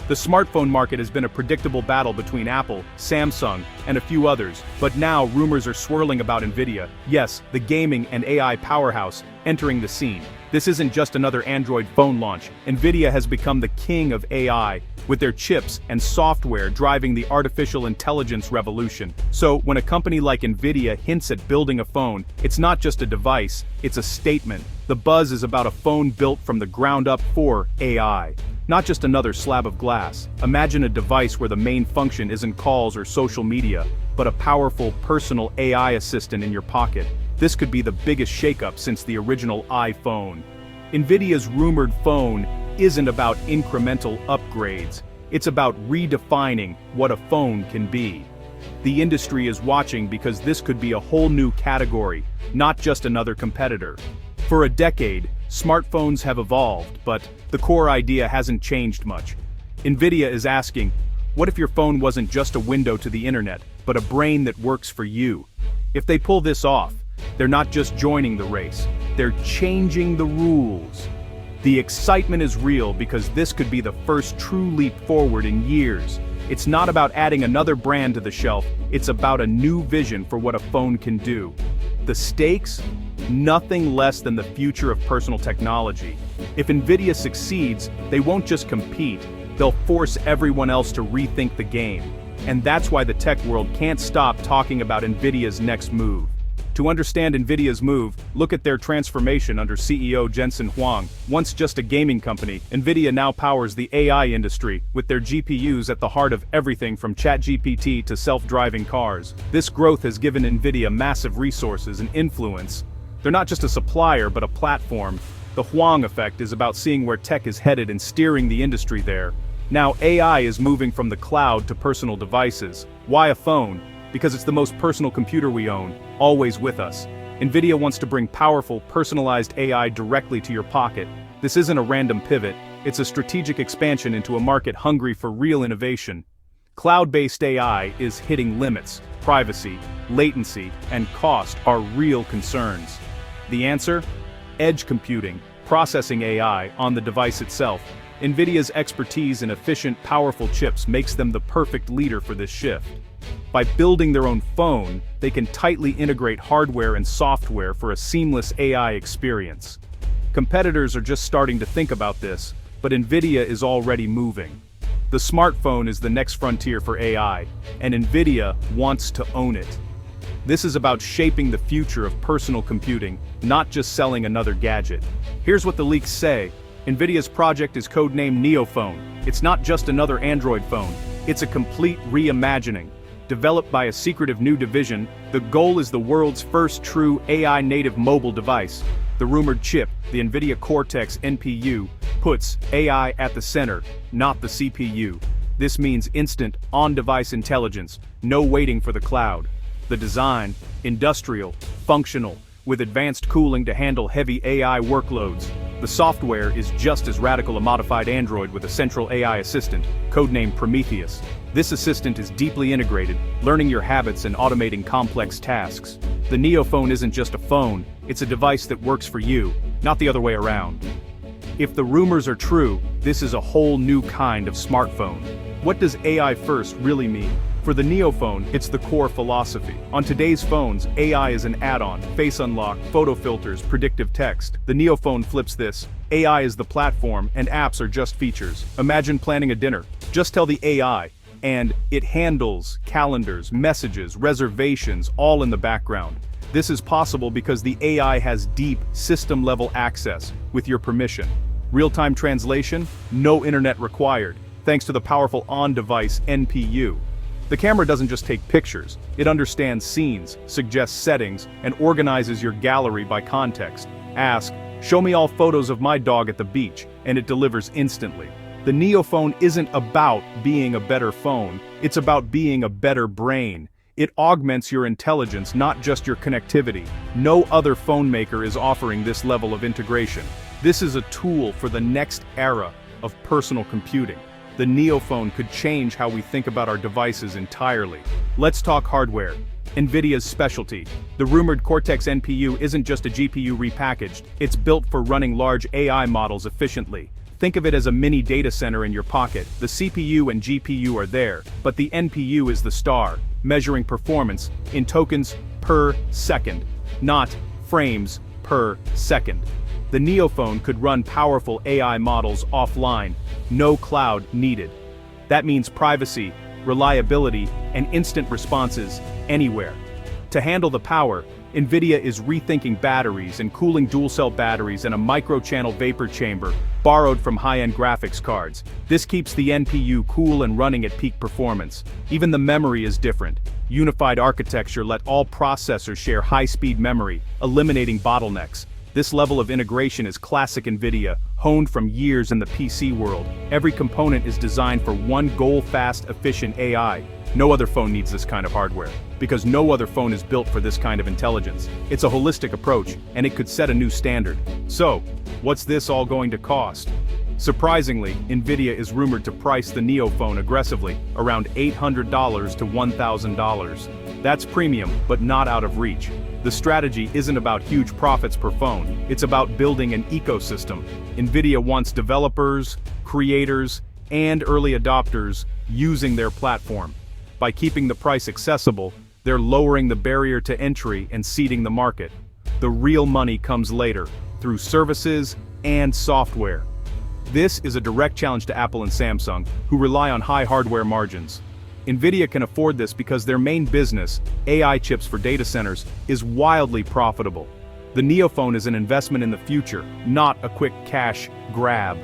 The smartphone market has been a predictable battle between Apple, Samsung, and a few others, but now rumors are swirling about Nvidia, yes, the gaming and AI powerhouse, entering the scene. This isn't just another Android phone launch. Nvidia has become the king of AI, with their chips and software driving the artificial intelligence revolution. So, when a company like Nvidia hints at building a phone, it's not just a device, it's a statement. The buzz is about a phone built from the ground up for AI. Not just another slab of glass. Imagine a device where the main function isn't calls or social media, but a powerful personal AI assistant in your pocket. This could be the biggest shakeup since the original iPhone. Nvidia's rumored phone isn't about incremental upgrades. It's about redefining what a phone can be. The industry is watching because this could be a whole new category, not just another competitor. For a decade, smartphones have evolved, but the core idea hasn't changed much. Nvidia is asking, what if your phone wasn't just a window to the internet, but a brain that works for you? If they pull this off, they're not just joining the race, they're changing the rules. The excitement is real because this could be the first true leap forward in years. It's not about adding another brand to the shelf, it's about a new vision for what a phone can do. The stakes? Nothing less than the future of personal technology. If Nvidia succeeds, they won't just compete, they'll force everyone else to rethink the game. And that's why the tech world can't stop talking about Nvidia's next move. To understand Nvidia's move, look at their transformation under CEO Jensen Huang. Once just a gaming company, Nvidia now powers the AI industry, with their GPUs at the heart of everything from ChatGPT to self-driving cars. This growth has given Nvidia massive resources and influence. They're not just a supplier but a platform. The Huang effect is about seeing where tech is headed and steering the industry there. Now AI is moving from the cloud to personal devices. Why a phone? Because it's the most personal computer we own, always with us. Nvidia wants to bring powerful, personalized AI directly to your pocket. This isn't a random pivot, it's a strategic expansion into a market hungry for real innovation. Cloud-based AI is hitting limits. Privacy, latency, and cost are real concerns. The answer? Edge computing, processing AI on the device itself. Nvidia's expertise in efficient, powerful chips makes them the perfect leader for this shift. By building their own phone, they can tightly integrate hardware and software for a seamless AI experience. Competitors are just starting to think about this, but Nvidia is already moving. The smartphone is the next frontier for AI, and Nvidia wants to own it. This is about shaping the future of personal computing, not just selling another gadget. Here's what the leaks say. Nvidia's project is codenamed NeoPhone. It's not just another Android phone, it's a complete reimagining. Developed by a secretive new division, the goal is the world's first true AI-native mobile device. The rumored chip, the Nvidia Cortex NPU, puts AI at the center, not the CPU. This means instant, on-device intelligence, no waiting for the cloud. The design, industrial, functional, with advanced cooling to handle heavy AI workloads. The software is just as radical a modified Android with a central AI assistant, codenamed Prometheus. This assistant is deeply integrated, learning your habits and automating complex tasks. The NeoPhone isn't just a phone, it's a device that works for you, not the other way around. If the rumors are true, this is a whole new kind of smartphone. What does AI first really mean? For the NeoPhone, it's the core philosophy. On today's phones, AI is an add-on, face unlock, photo filters, predictive text. The NeoPhone flips this. AI is the platform, and apps are just features. Imagine planning a dinner. Just tell the AI, and it handles calendars, messages, reservations, all in the background. This is possible because the AI has deep, system-level access, with your permission. Real-time translation? No internet required, thanks to the powerful on-device NPU. The camera doesn't just take pictures, it understands scenes, suggests settings, and organizes your gallery by context. Ask, show me all photos of my dog at the beach, and it delivers instantly. The NeoPhone isn't about being a better phone, it's about being a better brain. It augments your intelligence, not just your connectivity. No other phone maker is offering this level of integration. This is a tool for the next era of personal computing. The NeoPhone could change how we think about our devices entirely. Let's talk hardware. Nvidia's specialty. The rumored Cortex NPU isn't just a GPU repackaged, it's built for running large AI models efficiently. Think of it as a mini data center in your pocket. The CPU and GPU are there, but the NPU is the star, measuring performance in tokens per second, not frames per second. The NeoPhone could run powerful AI models offline, no cloud needed. That means privacy, reliability, and instant responses anywhere. To handle the power, Nvidia is rethinking batteries and cooling dual-cell batteries in a microchannel vapor chamber borrowed from high-end graphics cards. This keeps the NPU cool and running at peak performance. Even the memory is different. Unified architecture let all processors share high-speed memory, eliminating bottlenecks. This level of integration is classic Nvidia, honed from years in the PC world. Every component is designed for one goal: fast, efficient AI. No other phone needs this kind of hardware, because no other phone is built for this kind of intelligence. It's a holistic approach, and it could set a new standard. So, what's this all going to cost? Surprisingly, Nvidia is rumored to price the NeoPhone aggressively, around $800 to $1,000. That's premium, but not out of reach. The strategy isn't about huge profits per phone, it's about building an ecosystem. Nvidia wants developers, creators, and early adopters using their platform. By keeping the price accessible, they're lowering the barrier to entry and seeding the market. The real money comes later, through services and software. This is a direct challenge to Apple and Samsung, who rely on high hardware margins. Nvidia can afford this because their main business, AI chips for data centers, is wildly profitable. The NeoPhone is an investment in the future, not a quick cash grab.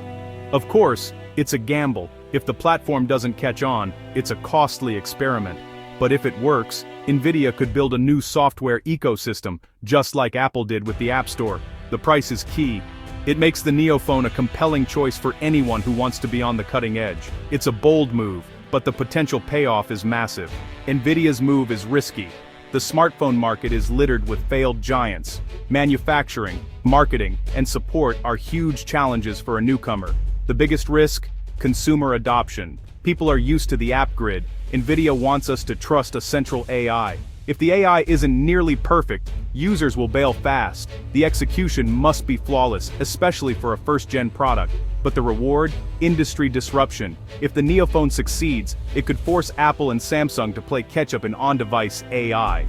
Of course, it's a gamble. If the platform doesn't catch on, it's a costly experiment. But if it works, Nvidia could build a new software ecosystem, just like Apple did with the App Store. The price is key. It makes the NeoPhone a compelling choice for anyone who wants to be on the cutting edge. It's a bold move, but the potential payoff is massive. Nvidia's move is risky. The smartphone market is littered with failed giants. Manufacturing, marketing, and support are huge challenges for a newcomer. The biggest risk? Consumer adoption. People are used to the app grid. Nvidia wants us to trust a central AI. If the AI isn't nearly perfect, users will bail fast. The execution must be flawless, especially for a first-gen product. But the reward? Industry disruption. If the NeoPhone succeeds, it could force Apple and Samsung to play catch-up in on-device AI.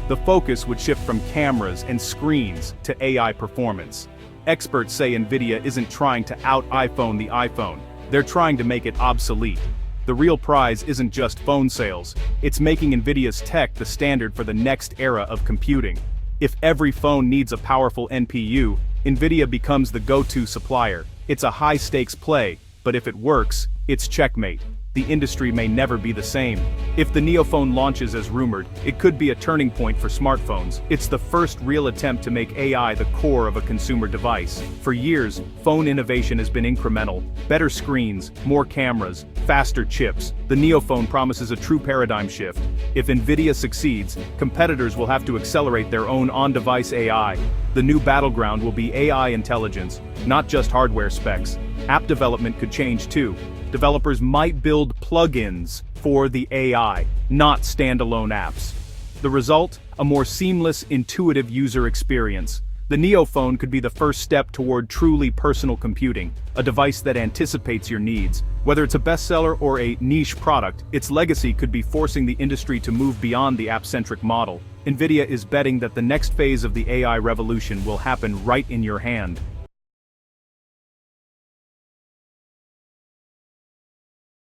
The focus would shift from cameras and screens to AI performance. Experts say Nvidia isn't trying to out-iPhone the iPhone. They're trying to make it obsolete. The real prize isn't just phone sales, it's making Nvidia's tech the standard for the next era of computing. If every phone needs a powerful NPU, Nvidia becomes the go-to supplier. It's a high-stakes play, but if it works, it's checkmate. The industry may never be the same. If the NeoPhone launches as rumored, it could be a turning point for smartphones. It's the first real attempt to make AI the core of a consumer device. For years, phone innovation has been incremental. Better screens, more cameras, faster chips. The NeoPhone promises a true paradigm shift. If Nvidia succeeds, competitors will have to accelerate their own on-device AI. The new battleground will be AI intelligence, not just hardware specs. App development could change too. Developers might build plugins for the AI, not standalone apps. The result? A more seamless, intuitive user experience. The NeoPhone could be the first step toward truly personal computing, a device that anticipates your needs. Whether it's a bestseller or a niche product, its legacy could be forcing the industry to move beyond the app-centric model. Nvidia is betting that the next phase of the AI revolution will happen right in your hand.